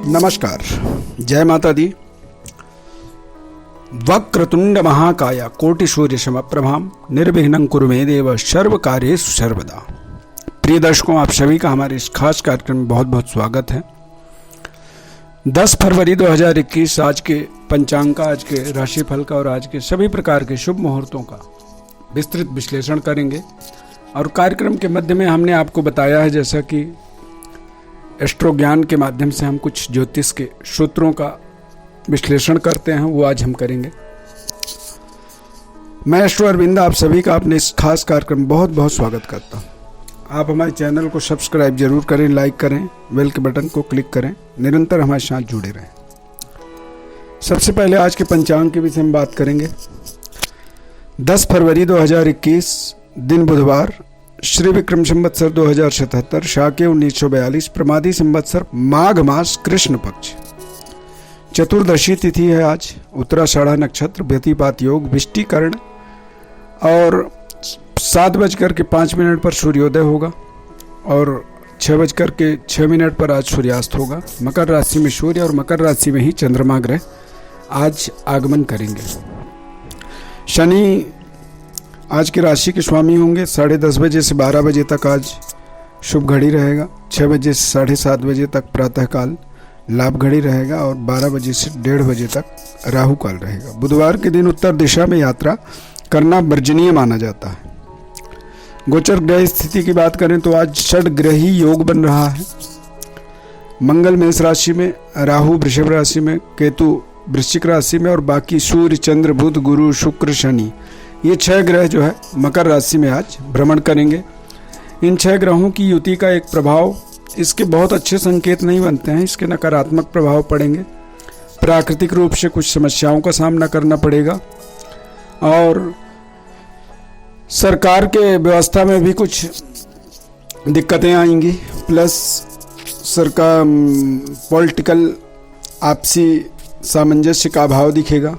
नमस्कार, जय माता दी। वक्रतुंड महाकाय कोटि सूर्य समप्रभा निर्विघ्नं कुरु मे देव सर्व कार्येषु सर्वदा। प्रिय दर्शकों, आप सभी का हमारे इस खास कार्यक्रम में बहुत बहुत स्वागत है। 10 फरवरी 2021 आज के पंचांग का, आज के राशिफल का और आज के सभी प्रकार के शुभ मुहूर्तों का विस्तृत विश्लेषण करेंगे। और कार्यक्रम के मध्य में हमने आपको बताया है, जैसा कि एस्ट्रो ज्ञान के माध्यम से हम कुछ ज्योतिष के सूत्रों का विश्लेषण करते हैं, वो आज हम करेंगे। मैं एस्ट्रो अरविंद आप सभी का अपने इस खास कार्यक्रम में बहुत बहुत स्वागत करता हूँ। आप हमारे चैनल को सब्सक्राइब जरूर करें, लाइक करें, बेल के बटन को क्लिक करें, निरंतर हमारे साथ जुड़े रहें। सबसे पहले आज के पंचांग के विषय में बात करेंगे। 10 फरवरी 2021 दिन बुधवार, श्री विक्रम संवत्सर 2077, शाके 1942, प्रमादी संवत्सर माघ मास, कृष्ण पक्ष, चतुर्दशी तिथि है आज, उत्तराषाढ़ा नक्षत्र, व्यतिपात योग, विष्टिकरण और 7:05 पर सूर्योदय होगा और 6:06 पर आज सूर्यास्त होगा। मकर राशि में सूर्य और मकर राशि में ही चंद्रमा ग्रह आज आगमन करेंगे। शनि आज की राशि के स्वामी होंगे। 10:30 बजे से 12 बजे तक आज शुभ घड़ी रहेगा। 6 बजे से 7:30 बजे तक प्रातःकाल लाभ घड़ी रहेगा और 12 बजे से 1:30 बजे तक राहु काल रहेगा। बुधवार के दिन उत्तर दिशा में यात्रा करना वर्जनीय माना जाता है। गोचर ग्रह स्थिति की बात करें तो आज षड ग्रही योग बन रहा है। मंगल मेष राशि में, राहु वृषभ राशि में, केतु वृश्चिक राशि में और बाकी सूर्य, चंद्र, बुध, गुरु, शुक्र, शनि, ये 6 ग्रह जो है मकर राशि में आज भ्रमण करेंगे। इन 6 ग्रहों की युति का एक प्रभाव, इसके बहुत अच्छे संकेत नहीं बनते हैं, इसके नकारात्मक प्रभाव पड़ेंगे। प्राकृतिक रूप से कुछ समस्याओं का सामना करना पड़ेगा और सरकार के व्यवस्था में भी कुछ दिक्कतें आएंगी। प्लस सरकार पॉलिटिकल आपसी सामंजस्य का अभाव दिखेगा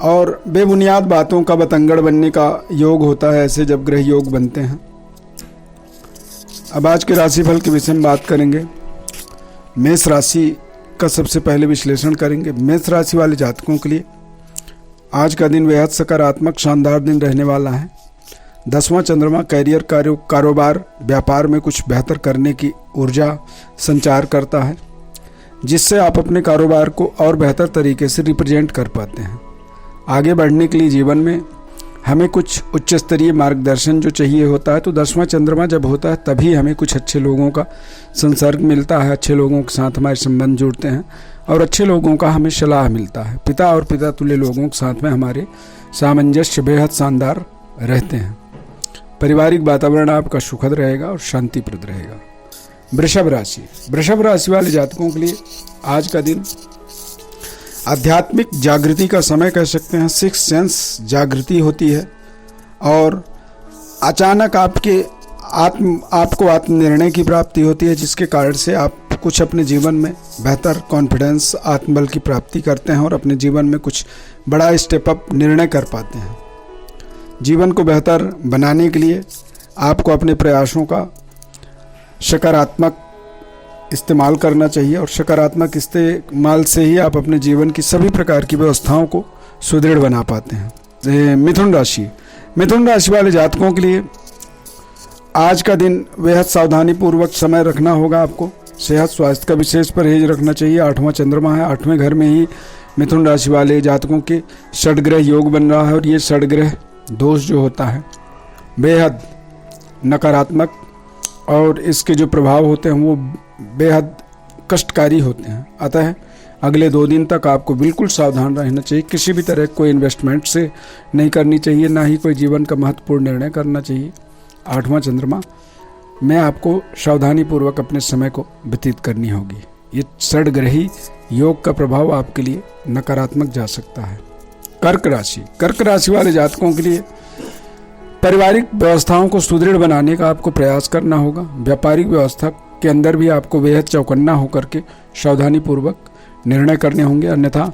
और बेबुनियाद बातों का बतंगड़ बनने का योग होता है ऐसे जब ग्रह योग बनते हैं। अब आज के राशिफल के विषय में बात करेंगे। मेष राशि का सबसे पहले विश्लेषण करेंगे। मेष राशि वाले जातकों के लिए आज का दिन बेहद सकारात्मक शानदार दिन रहने वाला है। 10वां चंद्रमा कैरियर, कारोबार, व्यापार में कुछ बेहतर करने की ऊर्जा संचार करता है, जिससे आप अपने कारोबार को और बेहतर तरीके से रिप्रेजेंट कर पाते हैं। आगे बढ़ने के लिए जीवन में हमें कुछ उच्च स्तरीय मार्गदर्शन जो चाहिए होता है, तो 10वां चंद्रमा जब होता है तभी हमें कुछ अच्छे लोगों का संसर्ग मिलता है, अच्छे लोगों के साथ हमारे संबंध जुड़ते हैं और अच्छे लोगों का हमें सलाह मिलता है। पिता और पिता तुल्य लोगों के साथ में हमारे सामंजस्य बेहद शानदार रहते हैं। पारिवारिक वातावरण आपका सुखद रहेगा और शांतिप्रद रहेगा। वृषभ राशि वाले जातकों के लिए आज का दिन आध्यात्मिक जागृति का समय कह सकते हैं। 6 सेंस जागृति होती है और अचानक आपको आत्मनिर्णय की प्राप्ति होती है, जिसके कारण से आप कुछ अपने जीवन में बेहतर कॉन्फिडेंस, आत्मबल की प्राप्ति करते हैं और अपने जीवन में कुछ बड़ा स्टेप अप निर्णय कर पाते हैं। जीवन को बेहतर बनाने के लिए आपको अपने प्रयासों का सकारात्मक इस्तेमाल करना चाहिए और सकारात्मक इस्तेमाल से ही आप अपने जीवन की सभी प्रकार की व्यवस्थाओं को सुदृढ़ बना पाते हैं। मिथुन राशि वाले जातकों के लिए आज का दिन बेहद सावधानी पूर्वक समय रखना होगा। आपको सेहत स्वास्थ्य का विशेष परहेज रखना चाहिए। 8वां चंद्रमा है, 8वें घर में ही मिथुन राशि वाले जातकों के षडग्रह योग बन रहा है और ये षडग्रह दोष जो होता है बेहद नकारात्मक और इसके जो प्रभाव होते हैं वो बेहद कष्टकारी होते हैं। अतः अगले 2 दिन तक आपको बिल्कुल सावधान रहना चाहिए। किसी भी तरह कोई इन्वेस्टमेंट से नहीं करनी चाहिए, ना ही कोई जीवन का महत्वपूर्ण निर्णय करना चाहिए। 8वां चंद्रमा में आपको सावधानी पूर्वक अपने समय को व्यतीत करनी होगी। ये षडग्रही योग का प्रभाव आपके लिए नकारात्मक जा सकता है। कर्क राशि वाले जातकों के लिए पारिवारिक व्यवस्थाओं को सुदृढ़ बनाने का आपको प्रयास करना होगा। व्यापारिक व्यवस्था के अंदर भी आपको बेहद चौकन्ना होकर के सावधानी पूर्वक निर्णय करने होंगे, अन्यथा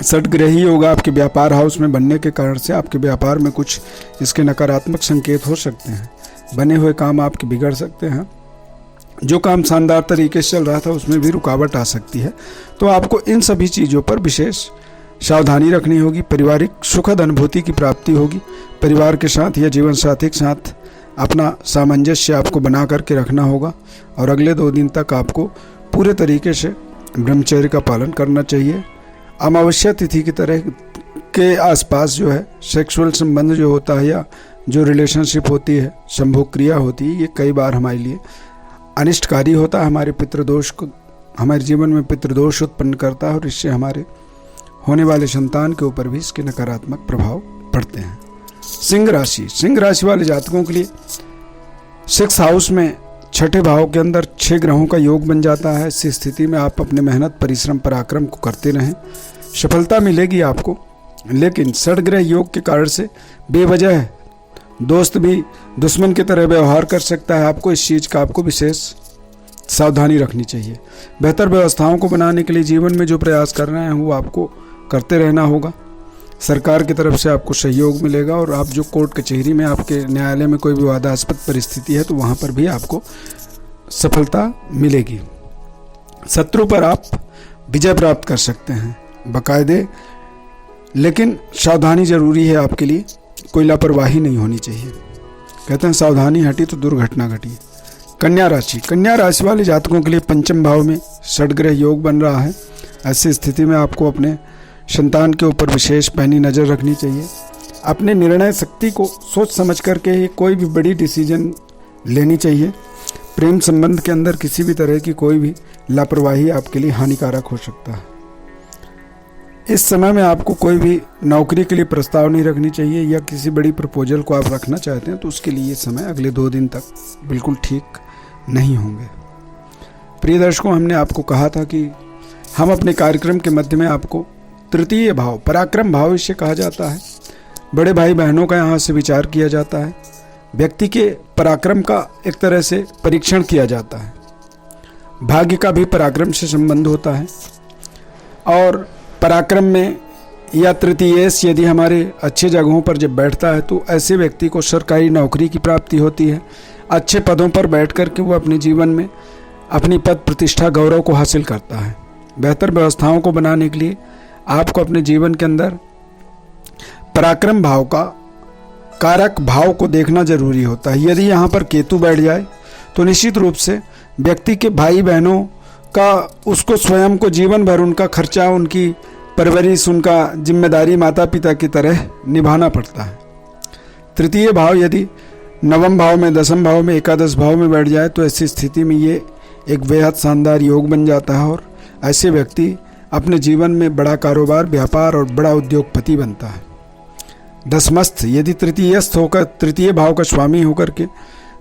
षडग्रही योग आपके व्यापार हाउस में बनने के कारण से आपके व्यापार में कुछ इसके नकारात्मक संकेत हो सकते हैं। बने हुए काम आपके बिगड़ सकते हैं जो काम शानदार तरीके से चल रहा था उसमें भी रुकावट आ सकती है। तो आपको इन सभी चीज़ों पर विशेष सावधानी रखनी होगी। पारिवारिक सुखद अनुभूति की प्राप्ति होगी। परिवार के साथ या जीवन साथी के साथ अपना सामंजस्य आपको बना करके रखना होगा और अगले 2 दिन तक आपको पूरे तरीके से ब्रह्मचर्य का पालन करना चाहिए। अमावस्या तिथि की तरह के आसपास जो है सेक्सुअल संबंध जो होता है या जो रिलेशनशिप होती है, संभोग क्रिया होती है, ये कई बार हमारे लिए अनिष्टकारी होता है। हमारे पितृदोष को, हमारे जीवन में पितृदोष उत्पन्न करता है और इससे हमारे होने वाले संतान के ऊपर भी इसके नकारात्मक प्रभाव पड़ते हैं। सिंह राशि वाले जातकों के लिए 6 हाउस में 6ठे भाव के अंदर 6 ग्रहों का योग बन जाता है। इस स्थिति में आप अपने मेहनत, परिश्रम, पराक्रम को करते रहें, सफलता मिलेगी आपको। लेकिन षड्ग्रह योग के कारण से बेवजह दोस्त भी दुश्मन की तरह व्यवहार कर सकता है। आपको इस चीज़ का आपको विशेष सावधानी रखनी चाहिए। बेहतर व्यवस्थाओं को बनाने के लिए जीवन में जो प्रयास कर रहे हैं वो आपको करते रहना होगा। सरकार की तरफ से आपको सहयोग मिलेगा और आप जो कोर्ट कचहरी में, आपके न्यायालय में कोई विवादास्पद परिस्थिति है तो वहाँ पर भी आपको सफलता मिलेगी। शत्रु पर आप विजय प्राप्त कर सकते हैं बाकायदे, लेकिन सावधानी जरूरी है आपके लिए। कोई लापरवाही नहीं होनी चाहिए। कहते हैं सावधानी हटी तो दुर्घटना घटी। कन्या राशि वाले जातकों के लिए 5म भाव में षड्ग्रह योग बन रहा है। ऐसी स्थिति में आपको अपने संतान के ऊपर विशेष पैनी नज़र रखनी चाहिए। अपने निर्णय शक्ति को सोच समझ करके ही कोई भी बड़ी डिसीजन लेनी चाहिए। प्रेम संबंध के अंदर किसी भी तरह की कोई भी लापरवाही आपके लिए हानिकारक हो सकता है। इस समय में आपको कोई भी नौकरी के लिए प्रस्ताव नहीं रखनी चाहिए या किसी बड़ी प्रपोजल को आप रखना चाहते हैं तो उसके लिए ये समय अगले 2 दिन तक बिल्कुल ठीक नहीं होंगे। प्रिय दर्शकों, हमने आपको कहा था कि हम अपने कार्यक्रम के मध्य में आपको तृतीय भाव, पराक्रम भाव इसे कहा जाता है, बड़े भाई बहनों का यहाँ से विचार किया जाता है। व्यक्ति के पराक्रम का एक तरह से परीक्षण किया जाता है। भाग्य का भी पराक्रम से संबंध होता है और पराक्रम में या तृतीयेश यदि हमारे अच्छे जगहों पर जब बैठता है तो ऐसे व्यक्ति को सरकारी नौकरी की प्राप्ति होती है। अच्छे पदों पर बैठ कर के वो अपने जीवन में अपनी पद प्रतिष्ठा, गौरव को हासिल करता है। बेहतर व्यवस्थाओं को बनाने के लिए आपको अपने जीवन के अंदर पराक्रम भाव का कारक भाव को देखना जरूरी होता है। यदि यहाँ पर केतु बैठ जाए तो निश्चित रूप से व्यक्ति के भाई बहनों का, उसको स्वयं को जीवन भर उनका खर्चा, उनकी परवरिश, उनका जिम्मेदारी माता पिता की तरह निभाना पड़ता है। तृतीय भाव यदि 9वें भाव में, 10वें भाव में, एकादश भाव में बैठ जाए तो ऐसी स्थिति में ये एक बेहद शानदार योग बन जाता है और ऐसे व्यक्ति अपने जीवन में बड़ा कारोबार, व्यापार और बड़ा उद्योगपति बनता है। दशमस्थ यदि तृतीयस्थ होकर, तृतीय भाव का स्वामी होकर के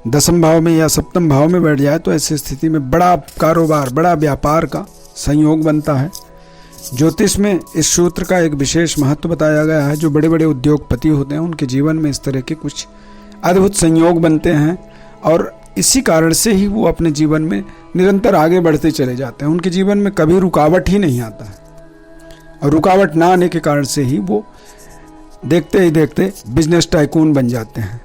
10वें भाव में या 7वें भाव में बैठ जाए तो ऐसी स्थिति में बड़ा कारोबार, बड़ा व्यापार का संयोग बनता है। ज्योतिष में इस सूत्र का एक विशेष महत्व बताया गया है। जो बड़े बड़े उद्योगपति होते हैं उनके जीवन में इस तरह के कुछ अद्भुत संयोग बनते हैं और इसी कारण से ही वो अपने जीवन में निरंतर आगे बढ़ते चले जाते हैं। उनके जीवन में कभी रुकावट ही नहीं आता है और रुकावट ना आने के कारण से ही वो देखते ही देखते बिजनेस टाइकून बन जाते हैं।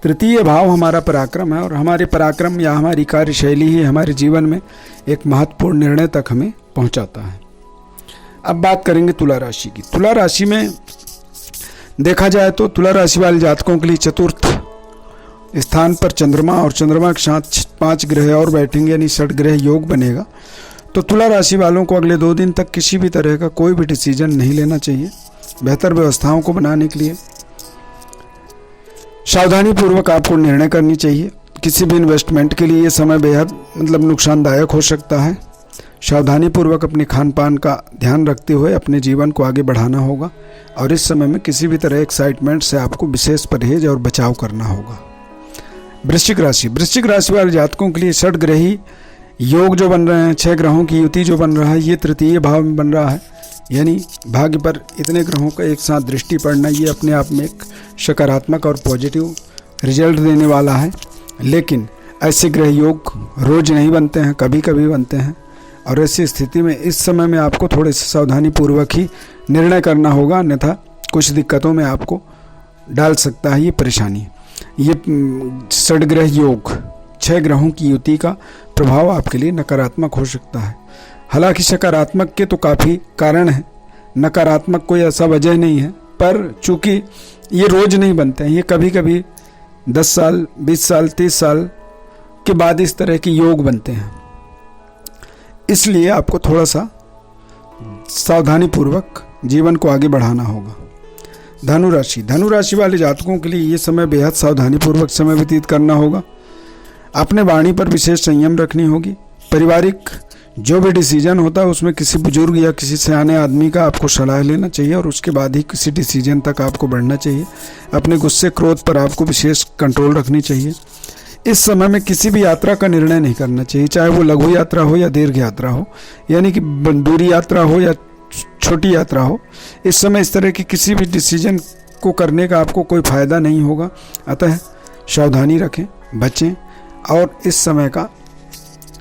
तृतीय भाव हमारा पराक्रम है और हमारे पराक्रम या हमारी कार्यशैली ही हमारे जीवन में एक महत्वपूर्ण निर्णय तक हमें पहुंचाता है। अब बात करेंगे तुला राशि की। तुला राशि में देखा जाए तो तुला राशि वाले जातकों के लिए चतुर्थ स्थान पर चंद्रमा और चंद्रमा के साथ 5 ग्रह और बैठेंगे, यानी षड्ग्रह योग बनेगा। तो तुला राशि वालों को अगले 2 दिन तक किसी भी तरह का कोई भी डिसीजन नहीं लेना चाहिए। बेहतर व्यवस्थाओं को बनाने के लिए सावधानी पूर्वक आपको निर्णय करनी चाहिए। किसी भी इन्वेस्टमेंट के लिए ये समय बेहद नुकसानदायक हो सकता है। सावधानी पूर्वक अपने खान पान का ध्यान रखते हुए अपने जीवन को आगे बढ़ाना होगा और इस समय में किसी भी तरह एक्साइटमेंट से आपको विशेष परहेज और बचाव करना होगा। वृश्चिक राशि वाले जातकों के लिए षड्ग्रही योग जो बन रहे हैं, 6 ग्रहों की युति जो बन रहा है, ये तृतीय भाव में बन रहा है। यानी भाग्य पर इतने ग्रहों का एक साथ दृष्टि पड़ना ये अपने आप में एक सकारात्मक और पॉजिटिव रिजल्ट देने वाला है। लेकिन ऐसे ग्रह योग रोज नहीं बनते हैं, कभी कभी बनते हैं और ऐसी स्थिति में इस समय में आपको थोड़े से सावधानी पूर्वक ही निर्णय करना होगा, अन्यथा कुछ दिक्कतों में आपको डाल सकता है ये परेशानी। ये षड्ग्रह योग 6 ग्रहों की युति का प्रभाव आपके लिए नकारात्मक हो सकता है। हालांकि सकारात्मक के तो काफ़ी कारण हैं, नकारात्मक कोई ऐसा वजह नहीं है, पर चूंकि ये रोज नहीं बनते हैं, ये कभी कभी 10 साल 20 साल 30 साल के बाद इस तरह के योग बनते हैं। इसलिए आपको थोड़ा सा सावधानी पूर्वक जीवन को आगे बढ़ाना होगा। धनु राशि वाले जातकों के लिए ये समय बेहद सावधानी पूर्वक समय व्यतीत करना होगा। अपने वाणी पर विशेष संयम रखनी होगी। पारिवारिक जो भी डिसीजन होता है उसमें किसी बुजुर्ग या किसी सियाने आदमी का आपको सलाह लेना चाहिए और उसके बाद ही किसी डिसीजन तक आपको बढ़ना चाहिए। अपने गुस्से क्रोध पर आपको विशेष कंट्रोल रखनी चाहिए। इस समय में किसी भी यात्रा का निर्णय नहीं करना चाहिए, चाहे वो लघु यात्रा हो या दीर्घ यात्रा हो, यानी कि दूरी यात्रा हो या छोटी यात्रा हो। इस समय इस तरह की किसी भी डिसीजन को करने का आपको कोई फायदा नहीं होगा। अतः सावधानी रखें, बचें और इस समय का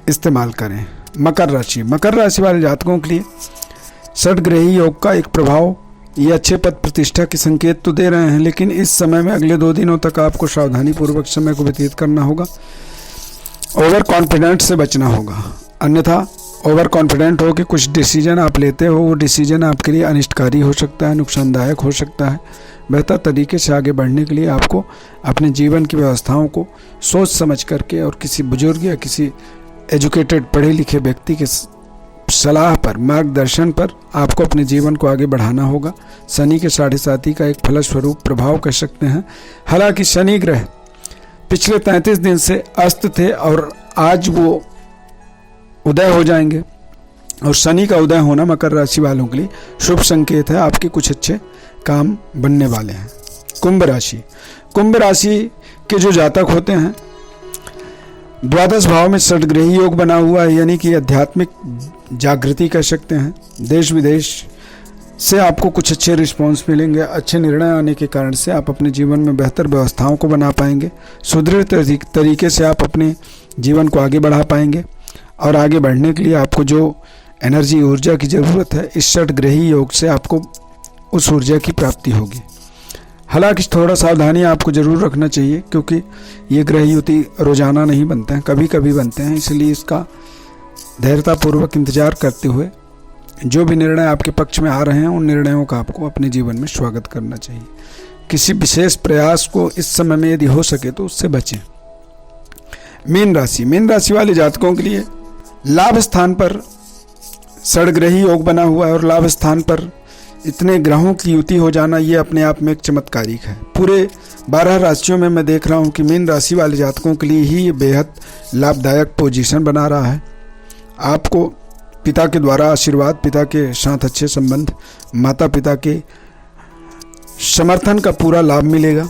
इस्तेमाल करें। मकर राशि वाले जातकों के लिए षटग्रही योग का एक प्रभाव, ये अच्छे पद प्रतिष्ठा के संकेत तो दे रहे हैं, लेकिन इस समय में अगले 2 दिनों तक आपको सावधानी पूर्वक समय को व्यतीत करना होगा। ओवर कॉन्फिडेंट से बचना होगा, अन्यथा ओवर कॉन्फिडेंट हो कि कुछ डिसीजन आप लेते हो, वो डिसीजन आपके लिए अनिष्टकारी हो सकता है, नुकसानदायक हो सकता है। बेहतर तरीके से आगे बढ़ने के लिए आपको अपने जीवन की व्यवस्थाओं को सोच समझ करके और किसी बुजुर्ग या किसी एजुकेटेड पढ़े लिखे व्यक्ति के सलाह पर, मार्गदर्शन पर आपको अपने जीवन को आगे बढ़ाना होगा। शनि के 7.5 का एक फलस्वरूप प्रभाव कह सकते हैं। हालांकि शनि ग्रह पिछले 33 दिन से अस्त थे और आज वो उदय हो जाएंगे, और शनि का उदय होना मकर राशि वालों के लिए शुभ संकेत है। आपके कुछ अच्छे काम बनने वाले हैं। कुंभ राशि के जो जातक होते हैं, द्वादश भाव में षटग्रही योग बना हुआ है, यानी कि आध्यात्मिक जागृति कह सकते हैं। देश विदेश से आपको कुछ अच्छे रिस्पॉन्स मिलेंगे। अच्छे निर्णय आने के कारण से आप अपने जीवन में बेहतर व्यवस्थाओं को बना पाएंगे। सुदृढ़ तरीके से आप अपने जीवन को आगे बढ़ा पाएंगे और आगे बढ़ने के लिए आपको जो एनर्जी ऊर्जा की ज़रूरत है, इस षटग्रही योग से आपको उस ऊर्जा की प्राप्ति होगी। हालांकि थोड़ा सावधानी आपको ज़रूर रखना चाहिए, क्योंकि ये ग्रह युति रोजाना नहीं बनते हैं, कभी कभी बनते हैं। इसलिए इसका धैर्यतापूर्वक इंतजार करते हुए जो भी निर्णय आपके पक्ष में आ रहे हैं, उन निर्णयों का आपको अपने जीवन में स्वागत करना चाहिए। किसी विशेष प्रयास को इस समय में यदि हो सके तो उससे बचें। मीन राशि वाले जातकों के लिए लाभ स्थान पर षटग्रही योग बना हुआ है, और लाभ स्थान पर इतने ग्रहों की युति हो जाना ये अपने आप में एक चमत्कारिक है। पूरे 12 राशियों में मैं देख रहा हूँ कि मीन राशि वाले जातकों के लिए ही ये बेहद लाभदायक पोजीशन बना रहा है। आपको पिता के द्वारा आशीर्वाद, पिता के साथ अच्छे संबंध, माता पिता के समर्थन का पूरा लाभ मिलेगा।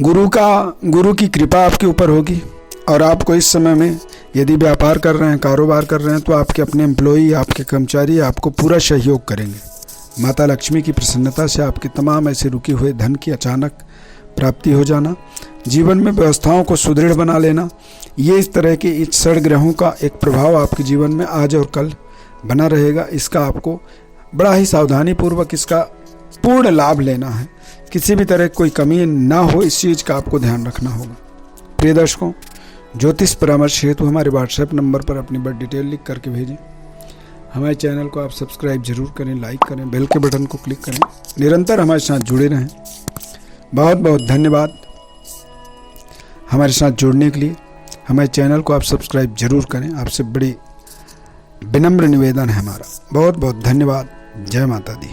गुरु की कृपा आपके ऊपर होगी, और आपको इस समय में यदि व्यापार कर रहे हैं, कारोबार कर रहे हैं, तो आपके अपने एम्प्लॉई, आपके कर्मचारी आपको पूरा सहयोग करेंगे। माता लक्ष्मी की प्रसन्नता से आपके तमाम ऐसे रुके हुए धन की अचानक प्राप्ति हो जाना, जीवन में व्यवस्थाओं को सुदृढ़ बना लेना, ये इस तरह के इस षटग्रहों का एक प्रभाव आपके जीवन में आज और कल बना रहेगा। इसका आपको बड़ा ही सावधानी पूर्वक इसका पूर्ण लाभ लेना है। किसी भी तरह कोई कमी ना हो, इस चीज़ का आपको ध्यान रखना होगा। प्रिय दर्शकों, ज्योतिष परामर्श हेतु हमारे व्हाट्सएप नंबर पर अपनी बर्थ डिटेल लिख करके भेजें। हमारे चैनल को आप सब्सक्राइब जरूर करें, लाइक करें, बेल के बटन को क्लिक करें। निरंतर हमारे साथ जुड़े रहें। बहुत बहुत धन्यवाद हमारे साथ जुड़ने के लिए। हमारे चैनल को आप सब्सक्राइब जरूर करें, आपसे बड़ी विनम्र निवेदन है हमारा। बहुत बहुत धन्यवाद। जय माता दी।